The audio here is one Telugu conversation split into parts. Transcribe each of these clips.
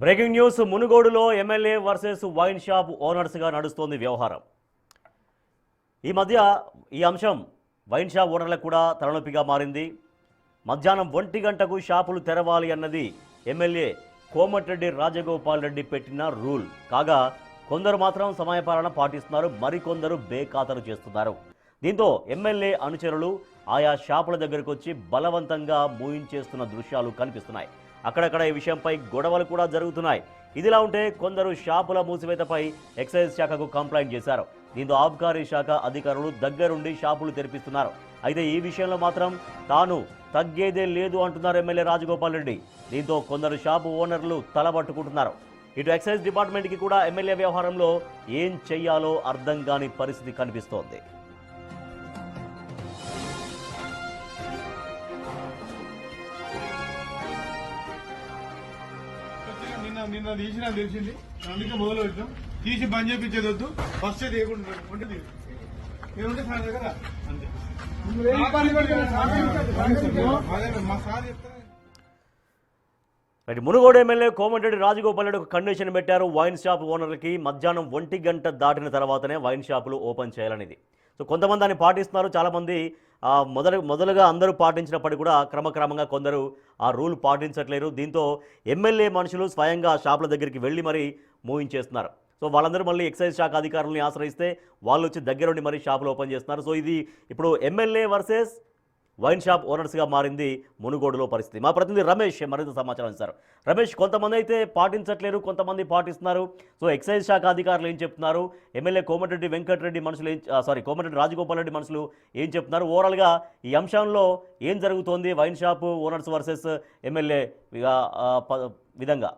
బ్రేకింగ్ న్యూస్ మునుగోడులో ఎమ్మెల్యే వర్సెస్ వైన్ షాప్ ఓనర్స్గా నడుస్తోంది వ్యవహారం. ఈ మధ్య ఈ అంశం వైన్ షాప్ ఓనర్లకు కూడా తలనొప్పిగా మారింది. మధ్యాహ్నం 1 గంటకు షాపులు తెరవాలి అన్నది ఎమ్మెల్యే కోమటిరెడ్డి రాజగోపాల్ రెడ్డి పెట్టిన రూల్. కాగా కొందరు మాత్రం సమయపాలన పాటిస్తున్నారు, మరికొందరు బేఖాతరు చేస్తున్నారు. దీంతో ఎమ్మెల్యే అనుచరులు ఆయా షాపుల దగ్గరకు వచ్చి బలవంతంగా మూయించేస్తున్న దృశ్యాలు కనిపిస్తున్నాయి. అక్కడక్కడ ఈ విషయంపై గొడవలు కూడా జరుగుతున్నాయి. ఇదిలా ఉంటే కొందరు షాపుల మూసివేతపై ఎక్సైజ్ శాఖకు కంప్లైంట్ చేశారు. దీంతో ఆబ్కారీ శాఖ అధికారులు దగ్గరుండి షాపులు తెరిపిస్తున్నారు. అయితే ఈ విషయంలో మాత్రం తాను తగ్గేదే లేదు అంటున్నారు ఎమ్మెల్యే రాజగోపాల్ రెడ్డి. దీంతో కొందరు షాపు ఓనర్లు తలబట్టుకుంటున్నారు. ఇటు ఎక్సైజ్ డిపార్ట్మెంట్కి కూడా ఎమ్మెల్యే వ్యవహారంలో ఏం చెయ్యాలో అర్థం కాని పరిస్థితి కనిపిస్తోంది. నిన్న తీసినా తెలిసింది, అందుకే మొదలు పెట్టాం. తీసి బంద్ చేపించేది వద్దు, ఫస్ట్ తీయకుండా ఏముంటే సార్ దగ్గర అంతే. మా సార్ చెప్తారు. మునుగోడు ఎమ్మెల్యే కోమటిరెడ్డి రాజగోపాల్ రెడ్డి ఒక కండిషన్ పెట్టారు. వైన్ షాప్ ఓనర్లకి మధ్యాహ్నం 1 గంట దాటిన తర్వాతనే వైన్ షాపులు ఓపెన్ చేయాలనేది. సో కొంతమంది దాన్ని పాటిస్తున్నారు, చాలామంది మొదలుగా అందరూ పాటించినప్పటికీ కూడా క్రమక్రమంగా కొందరు ఆ రూల్ పాటించట్లేరు. దీంతో ఎమ్మెల్యే మనుషులు స్వయంగా షాపుల దగ్గరికి వెళ్ళి మరీ మూవించేస్తున్నారు. సో వాళ్ళందరూ మళ్ళీ ఎక్సైజ్ శాఖ అధికారులని ఆశ్రయిస్తే వాళ్ళు వచ్చి దగ్గరుండి మరీ షాపులు ఓపెన్ చేస్తున్నారు. సో ఇది ఇప్పుడు ఎమ్మెల్యే వర్సెస్ వైన్ షాప్ ఓనర్స్గా మారింది మునుగోడులో పరిస్థితి. మా ప్రతినిధి రమేష్ మరింత సమాచారం ఇస్తారు. రమేష్, కొంతమంది అయితే పాటించట్లేరు, కొంతమంది పాటిస్తున్నారు. సో ఎక్సైజ్ శాఖ అధికారులు ఏం చెప్తున్నారు, ఎమ్మెల్యే కోమటిరెడ్డి వెంకటరెడ్డి మనుషులు కోమటిరెడ్డి రాజగోపాల్ రెడ్డి మనుషులు ఏం చెప్తున్నారు, ఓవరాల్గా ఈ అంశంలో ఏం జరుగుతోంది wine shop owners versus MLA విధంగా?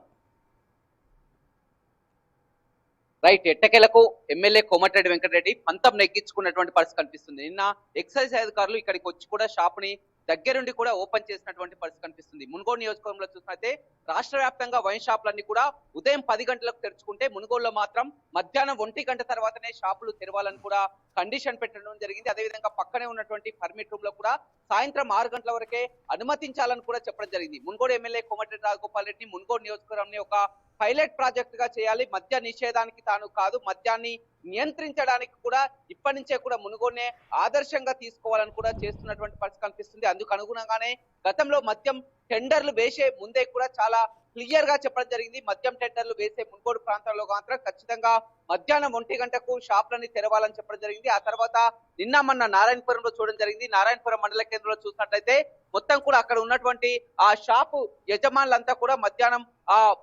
రైట్, ఎట్టకేలకు ఎమ్మెల్యే కోమటిరెడ్డి వెంకటరెడ్డి పంతం నెగ్గించుకున్నటువంటి పరిస్థితి కనిపిస్తుంది. నిన్న ఎక్సైజ్ అధికారులు ఇక్కడికి వచ్చి కూడా షాప్ ని దగ్గరుండి కూడా ఓపెన్ చేసినటువంటి పరిస్థితి కనిపిస్తుంది. మునుగోడు నియోజకవర్గంలో చూసినట్లయితే రాష్ట్ర వ్యాప్తంగా వైన్ షాపులన్నీ కూడా ఉదయం 10 గంటలకు తెరుచుకుంటే మునుగోడులో మాత్రం మధ్యాహ్నం 1 గంట తర్వాతనే షాపులు తెరవాలని కూడా కండిషన్ పెట్టడం జరిగింది. అదేవిధంగా పక్కనే ఉన్నటువంటి పర్మిట్ రూమ్ లో కూడా సాయంత్రం 6 గంటల వరకే అనుమతించాలని కూడా చెప్పడం జరిగింది. మునుగోడు ఎమ్మెల్యే కోమటిరెడ్డి రాజగోపాల్ రెడ్డి మునుగోడు నియోజకవర్గాన్ని ఒక పైలట్ ప్రాజెక్ట్ గా చేయాలి, మద్య నిషేధానికి తాను కాదు మద్యాన్ని నియంత్రించడానికి కూడా ఇప్పటి నుంచే కూడా మునుగోడునే ఆదర్శంగా తీసుకోవాలని కూడా చేస్తున్నటువంటి పరిస్థితి కనిపిస్తుంది. అందుకు అనుగుణంగానే గతంలో మద్యం టెండర్లు వేసే ముందే కూడా చాలా క్లియర్ గా చెప్పడం జరిగింది. మద్యం టెండర్లు వేసే మునుగోడు ప్రాంతంలో మాత్రం ఖచ్చితంగా మధ్యాహ్నం 1 గంటకు షాపులని తెరవాలని చెప్పడం జరిగింది. ఆ తర్వాత నిన్న మొన్న నారాయణపురంలో చూడడం జరిగింది. నారాయణపురం మండల కేంద్రంలో చూసినట్లయితే మొత్తం కూడా అక్కడ ఉన్నటువంటి ఆ షాపు యజమానులంతా కూడా మధ్యాహ్నం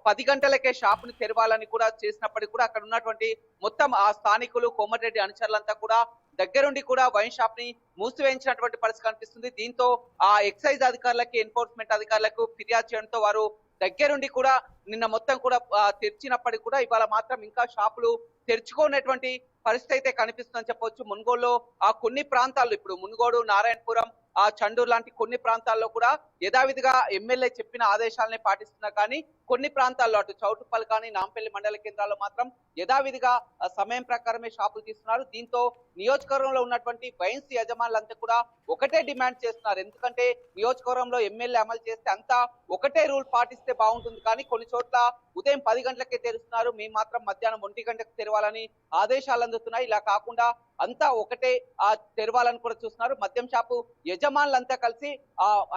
10 గంటలకే షాపుని తెరవాలని కూడా చేసినప్పటికీ కూడా అక్కడ ఉన్నటువంటి మొత్తం ఆ స్థానికులు కోమటిరెడ్డి అనుచరులంతా కూడా దగ్గరుండి కూడా వైన్ షాప్ ని మూసివేయించినటువంటి పరిస్థితి కనిపిస్తుంది. దీంతో ఆ ఎక్సైజ్ అధికారులకి ఎన్ఫోర్స్మెంట్ అధికారులకు ఫిర్యాదు చేయడంతో వారు దగ్గరుండి కూడా నిన్న మొత్తం కూడా తెరిచినప్పటికీ కూడా ఇవాళ మాత్రం ఇంకా షాపులు తెరుచుకోనటువంటి పరిస్థితి అయితే కనిపిస్తుందని చెప్పవచ్చు. మునుగోడులో ఆ కొన్ని ప్రాంతాల్లో ఇప్పుడు మునుగోడు, నారాయణపురం, ఆ చండూరు లాంటి కొన్ని ప్రాంతాల్లో కూడా యథావిధిగా ఎమ్మెల్యే చెప్పిన ఆదేశాలనే పాటిస్తున్నా కానీ కొన్ని ప్రాంతాల్లో అటు చౌటుప్పల్ కానీ నాంపల్లి మండల కేంద్రాల్లో మాత్రం యథావిధిగా సమయం ప్రకారమే షాపులు తీస్తున్నారు. దీంతో నియోజకవర్గంలో ఉన్నటువంటి వైన్స్ యజమానులంతా కూడా ఒకటే డిమాండ్ చేస్తున్నారు. ఎందుకంటే నియోజకవర్గంలో ఎమ్మెల్యే అమలు చేస్తే అంతా ఒకటే రూల్ పాటిస్తే బాగుంటుంది, కానీ కొన్ని చోట్ల ఉదయం 10 గంటలకే తెరుస్తున్నారు, మేము మాత్రం మధ్యాహ్నం 1 గంటకు తెరవాలని ఆదేశాలు అందుతున్నాయి. ఇలా కాకుండా అంతా ఒకటే తెరవాలని కూడా చూస్తున్నారు. మద్యం షాపు యజమానులంతా కలిసి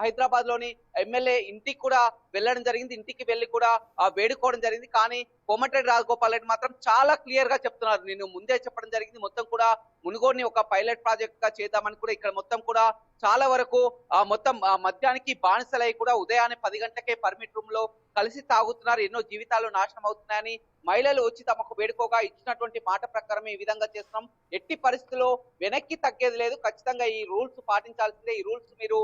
హైదరాబాద్ లోని ఎమ్మెల్యే ఇంటికి కూడా వెళ్ళడం జరిగింది. ఇంటికి వెళ్లి కూడా వేడుకోవడం జరిగింది. కానీ కోమటిరెడ్డి రాజగోపాల్ రెడ్డి మాత్రం చాలా క్లియర్ గా చెప్తున్నారు, నేను ముందే చెప్పడం జరిగింది, మొత్తం కూడా మునుగోడుని ఒక పైలట్ ప్రాజెక్ట్ గా చేద్దామని కూడా ఇక్కడ మొత్తం కూడా చాలా వరకు మొత్తం మద్యానికి బానిసలై కూడా ఉదయాన్నే 10 గంటలకే పర్మిట్ రూమ్ లో కలిసి తాగుతున్నారు. ఎన్నో జీవితాలు నాశనం అవుతున్నాయని మహిళలు వచ్చి తమకు వేడుకోగా ఇచ్చినటువంటి మాట ప్రకారం ఈ విధంగా చేస్తున్నాం, ఎట్టి పరిస్థితుల్లో వెనక్కి తగ్గేది లేదు, ఖచ్చితంగా ఈ రూల్స్ పాటించాల్సిందే, ఈ రూల్స్ మీరు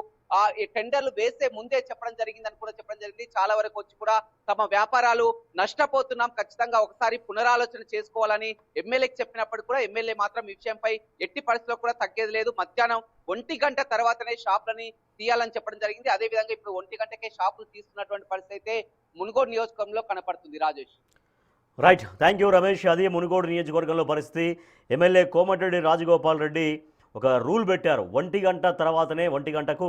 టెండర్లు వేసే ముందే చెప్పడం జరిగిందని కూడా చెప్పడం జరిగింది. చాలా వరకు వచ్చి కూడా తమ వ్యాపారాలు నష్టపోతున్నాం, ఖచ్చితంగా ఒకసారి పునరాలోచన చేసుకోవాలని ఎమ్మెల్యేకి చెప్పినప్పటికీ కూడా ఎమ్మెల్యే మాత్రం ఈ విషయంపై ఎట్టి పరిస్థితుల్లో కూడా తగ్గేది లేదు, మధ్యాహ్నం 1 గంట తర్వాతనే షాపులని తీయాలని చెప్పడం జరిగింది. అదే విధంగా ఇప్పుడు 1 గంటకే షాపులు తీస్తున్నటువంటి పరిస్థితి అయితే మునుగోడు నియోజకవర్గంలో కనపడుతుంది. Rajesh. Right, thank you Ramesh. అది మునుగోడు నియోజకవర్గంలో పరిస్థితి. ఎమ్మెల్యే కోమటిరెడ్డి రాజగోపాల్ రెడ్డి ఒక రూల్ పెట్టారు, 1 గంట తర్వాతనే 1 గంటకు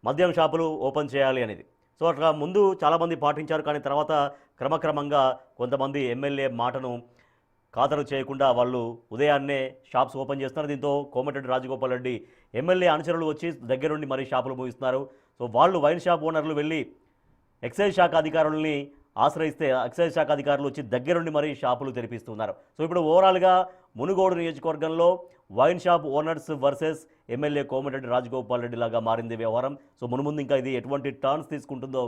మద్యం షాపులు ఓపెన్ చేయాలి అనేది. సో అట్లా ముందు చాలామంది పాటించారు, కానీ తర్వాత క్రమక్రమంగా కొంతమంది ఎమ్మెల్యే మాటను ఖాతరు చేయకుండా వాళ్ళు ఉదయాన్నే షాప్స్ ఓపెన్ చేస్తున్నారు. దీంతో కోమటిరెడ్డి రాజగోపాల్ రెడ్డి ఎమ్మెల్యే అనుచరులు వచ్చి దగ్గరుండి మరీ షాపులు మూయిస్తున్నారు. సో వాళ్ళు వైన్ షాప్ ఓనర్లు వెళ్ళి ఎక్సైజ్ శాఖ అధికారులని ఆశ్రయిస్తే ఎక్సైజ్ శాఖ అధికారులు వచ్చి దగ్గరుండి మరీ షాపులు తెరిపిస్తున్నారు. సో ఇప్పుడు ఓవరాల్గా మునుగోడు నియోజకవర్గంలో wine shop owners versus MLA Komatireddy Rajagopal Reddy లాగా మారింది వ్యవహారం. సో మునుముందు ఇంకా ఇది ఎటువంటి టర్న్స్ తీసుకుంటుందో